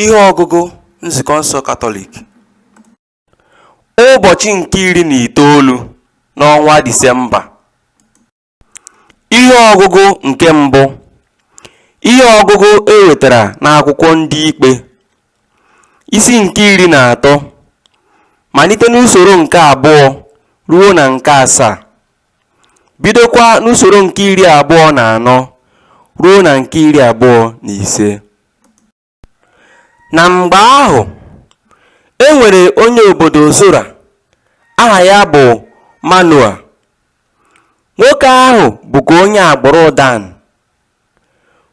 Ihe ọgụgụ nzukọ nsọ Katọlik ụbọchị nke 19 n'ọnwa Disemba. Ihe ọgụgụ nke mbụ. Ihe ọgụgụ ewetara n'akwụkwọ ndị ikpe isi nke 13 malite n'usoro nke 2 ruo na nke 7, bidokwa n'usoro nke 24 ruo na nke 25. Na mgbe ahụ, e nwere onye obodo Zora, aha ya bụ Manoa. Nwoke ahụ bụkwa onye agbụrụ Dan.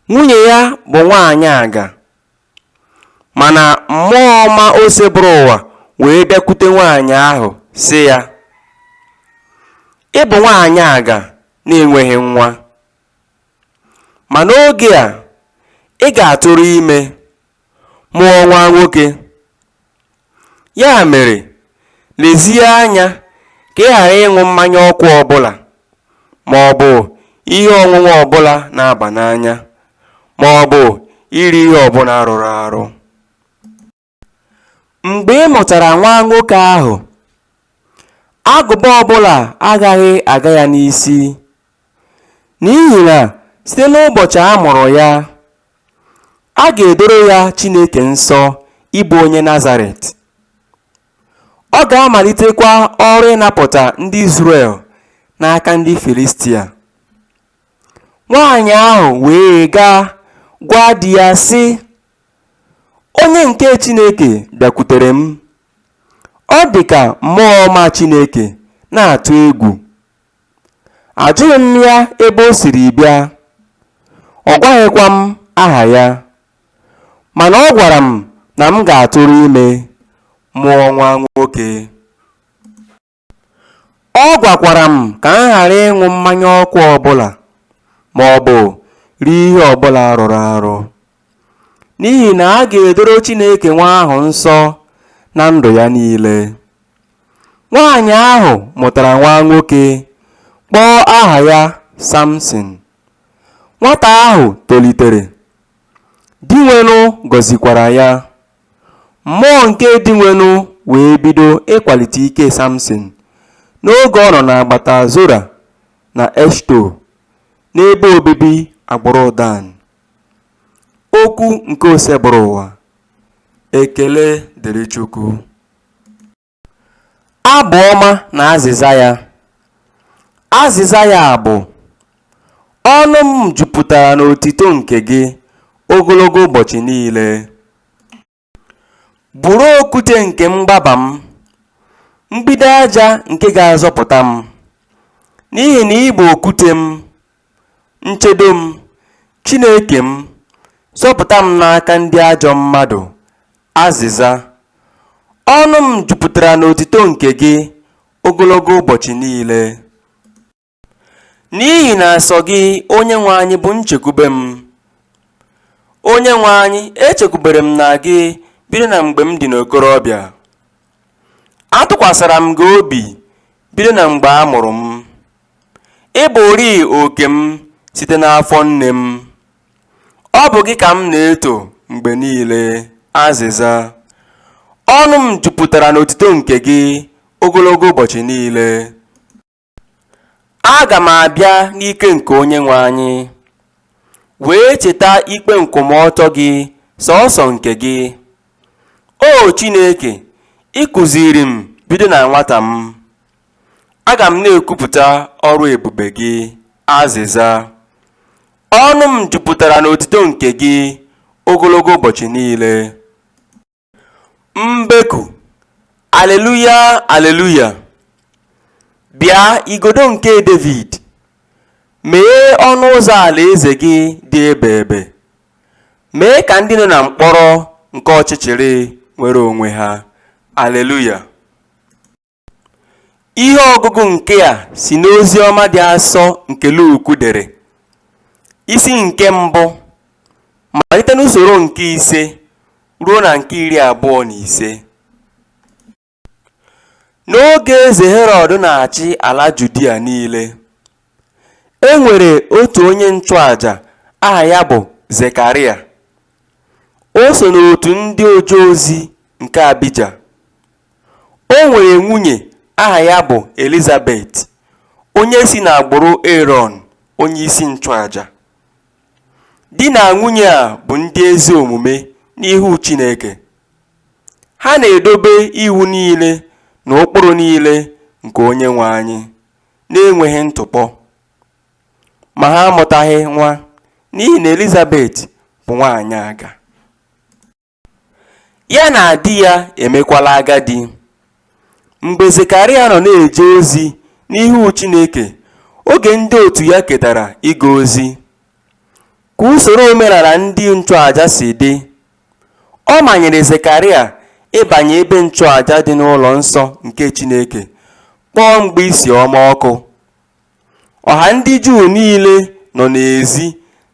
Nwunye ya bụ nwaanyị aga, mana mmụọ ọma o sebụrụ ụwa wee bịakwute nwaanyị ahụ sị ya, "Ị bụ nwaanyị aga na-enweghị nwa, ma n'oge a ị ga-atụrụ ime mụọ nwa nwoke. Ya mere, lezie anya ka ị ghara ịṅụ mmanya ọkụ ọbụla ma ọ bụ ihe ọṅụṅụ ọbụla na-aba n'anya, ma ọ bụ iri ihe ọbụla rụrụ arụ. Mgbe ị mụtara nwa nwoke ahụ, agụba ọbụla agaghị aga ya n'isi, n'ihi na site n'ụbọchị a mụrụ ya, a ga-edoro ya Chineke nsọ ịbụ onye Nazaret. Ọ ga-amalitekwa ọrụ ịnapụta ndị Izrel n'aka ndị Filistia." Nwaanyị ahụ wee gaa gwa di ya sị, "Onye nke Chineke bịakwutere m. Ọ dị ka mmụọ ọma Chineke na-atụ egwu." Ajụghị m ya ebe o siri bịa, ọ gwaghịkwa m aha ya, mana ọ gwara m na m ga-atụrụ ime mụọ nwa nwoke. Ọ gwakwara m ka m ghara ịṅụ mmanya ọkụ ọbụla ma ọ bụ rie ihe ọbụla rụrụ arụ, n'ihi na a ga-edoro Chineke nwa ahụ nsọ na ndụ ya niile. Nwaanyị ahụ mụtara nwa nwoke, kpọọ aha ya Samson. Nwata ahụ tolitere, di nwenụ gọzikwara ya. Mmụọ nke di nwenụ wee bido ịkwalite ike Samson n'oge ọ nọ n'agbata Zora na Eshto n'ebe obibi agbụrụ Dan. Okwu nke osebụrụ ụwa. Ekele dịrị Chukwu. Abụ ọma na azịza ya. Azịza ya bụ, "Ọnụ m jupụtara n'otito nke gị ogologo ụbọchị niile. Bụrụ okwute nke mgbaba m, mgbidi aja nke ga-azọpụta m, n'ihi na ị bụ okwute m, nchedo m, Chineke m, zọpụta m n'aka ndị ajọ mmadụ." Azịza: ọnụ m jupụtara n'otito nke gị ogologo ụbọchị niile. N'ihi na sọ gị, Onyenwe anyị, bụ nchekwube m. Onyenwe anyị, echekwubere m na gị bido na mgbe m dị n'okorobịa. Atụkwasịra m gị obi bido na mgbe a mụrụ m. Ị bụrị oke m site n'afọ nne m. Ọ bụ gị ka m na-eto mgbe niile. Azịza: ọnụ m jupụtara n'otito nke gị ogologo ụbọchị niile. Aga m abịa n'ike nke Onyenwe anyị, wee cheta ikpe nkwụmọtọ gị sọọsọ nke gị. O Chineke, ị kụziri m bido na nwata m. Aga m na-ekwupụta ọrụ ebube gị. Azịza: ọnụ m jupụtara n'otito nke gị ogologo ụbọchị niile. Mbeku. Aleluya, aleluya. Bịa, igodo nke David, mee ọnụ ụzọ alaeze gị dị ebebe. Mee ka ndị nọ na mkpọrọ nke ọchịchịrị nwere onwe ha. Aleluya. Ihe ọgụgụ nke a si n'ozi ọma dị asọ nke Luku dere, isi nke mbụ, malite n'usoro nke 5 ruo na nke 25. N'oge eze Herọd na-achị ala Judia niile, e nwere otu onye nchụaja aha ya bụ Zekaria. O so n'otu ndị oje ozi nke Abija. O nwere nwunye aha ya bụ Elizabeth, onye si n'agbụrụ Aaron onye isi nchụaja. Di na nwunye a bụ ndị ezi omume n'ihu Chineke. Ha na-edobe iwu niile na ụkpụrụ niile nke Onyenwe anyị na-enweghị ntụpọ. Ma ha amụtaghị nwa n'ihi na Elizabeth bụ nwaanyị aga. Ya na di ya emekwala agadi. Mgbe Zekaraya nọ na-eje ozi n'ihu Chineke oge ndị otu ya ketara ịga ozi, ka usoro omenala ndị nchụaja si dị, ọ manyere Zekaraya ịbanye ebe nchụaja dị n'ụlọ nsọ nke Chineke kpọọ mgbaisi ọma ọkụ. Ọha ndị Juu niile nọ n'ezi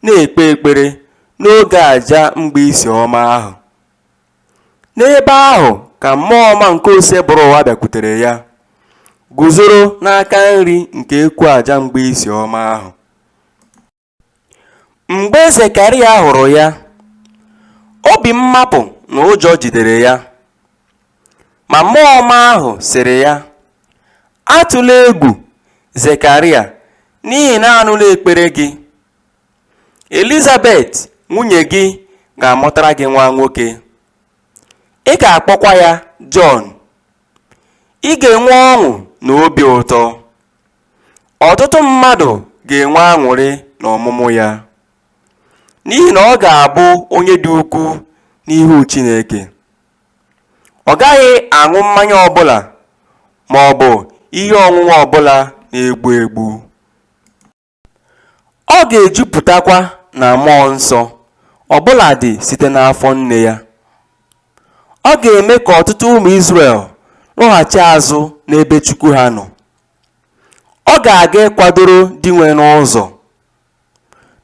na-ekpe ekpere n'oge àjà mgbaisi ọma ahụ. N'ebe ahụ ka mmụọ ọma nke osebụrụ ụwa bịakwutere ya, guzoro n'aka nri nke ekwu àjà mgbaisi ọma ahụ. Mgbe Zekaraya hụrụ ya, obi mmapụ na ụjọ jidere ya. Ma mmụọ ọma ahụ sịrị ya, "Atụla egwu, Zekaraya, n'ihi na anụla ekpere gị. Elizabeth nwunye gị ga-amụtara gị nwa nwoke. Ị ga-akpọkwa ya Jọn. Ị ga-enwe ọṅụ na obi ụtọ. Ọtụtụ mmadụ ga-enwe aṅụrị n'ọmụmụ ya, n'ihi na ọ ga-abụ onye dị ukwuu n'ihu Chineke. Ọ gaghị aṅụ mmanya ọbụla ma ọ bụ ihe ọṅụṅụ ọbụla na-egbu egbu. Ọ ga-ejupụtakwa na mmụọ nsọ ọbụladị site n'afọ nne ya. Ọ ga-eme ka ọtụtụ ụmụ Izrel lọghachi azụ n'ebe Chukwu ha nọ. Ọ ga-aga ịkwadoro di nwe n'ụzọ.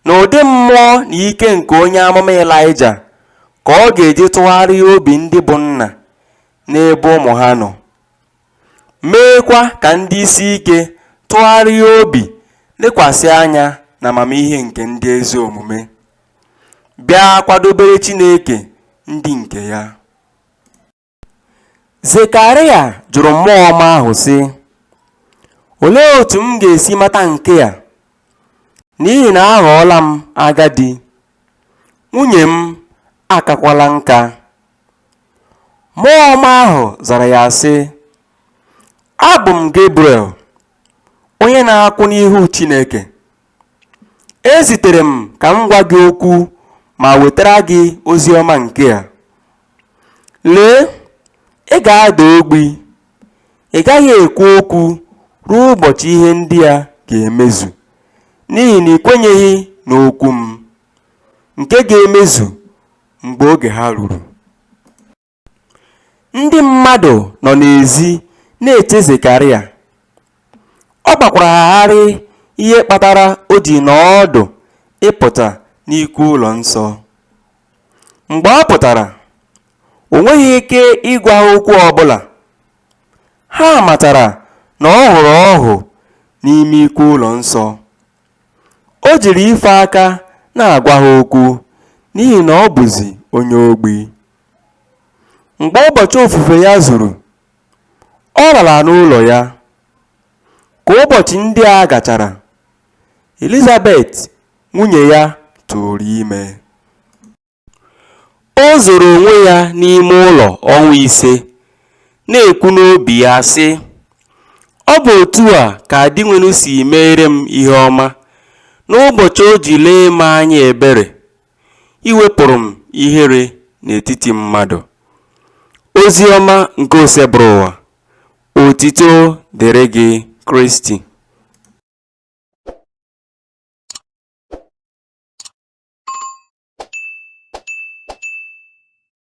N'ụdị mmụọ na ike nke onye amụma Ịlaịja ka ọ ga-eji tụgharịa obi ndị bụ nna n'ebe ụmụ ha nọ, meekwa ka ndị isi ike tụgharịa obi lekwasị anya na amamihe nke ndị ezi omume, bịa kwadobere Chineke ndị nke ya." Zekaraya jụrụ mmụọ ọma ahụ sị, "Olee otu m ga-esi mata nke a? N'ihi na aghọọla m agadi, nwunye m akakwala nka." Mmụọ ọma ahụ zara ya sị, "Abụ m Gabriel, onye na-akwụ n'ihu Chineke. Ezitere m ka m gwa gị okwu ma wetara gị ozi ọma nke a. Lee, ị ga-ada ogbi, ị gaghị ekwu okwu ruo ụbọchị ihe ndị a ga-emezu, n'ihi na ị kwenyeghị n'okwu m, nke ga-emezu mgbe oge ha ruru." Ndị mmadụ nọ n'ezi na-eche Zekaraya. Ọ gbakwara ha gharị ihe kpatara o ji n'ọdụ ịpụta n'ikwu ụlọ nsọ. Mgbe ọ pụtara, o nweghị ike ịgwa ha okwu ọbụla. Ha matara na ọ hụrụ ọhụ n'ime ikwu ụlọ nsọ. O jiri ife aka na-agwa ha okwu n'ihi na ọ bụzi onye ogbi. Mgbe ụbọchị ofufe ya zuru, ọ lara n'ụlọ ya. Ka ụbọchị ndị a gachara, Elizabeth nwunye ya tụrụ ime. O zoro onwe ya n'ime ụlọ ọnwa 5, na-ekwu n'obi ya sị, "Ọ bụ otu a ka di nwenu si meere m ihe ọma n'ụbọchị o ji lee m anya ebere, iwepụrụ m ihere n'etiti mmadụ." Ozi ọma nke osebụrụ ụwa. Otito dịrị gị, Kristi.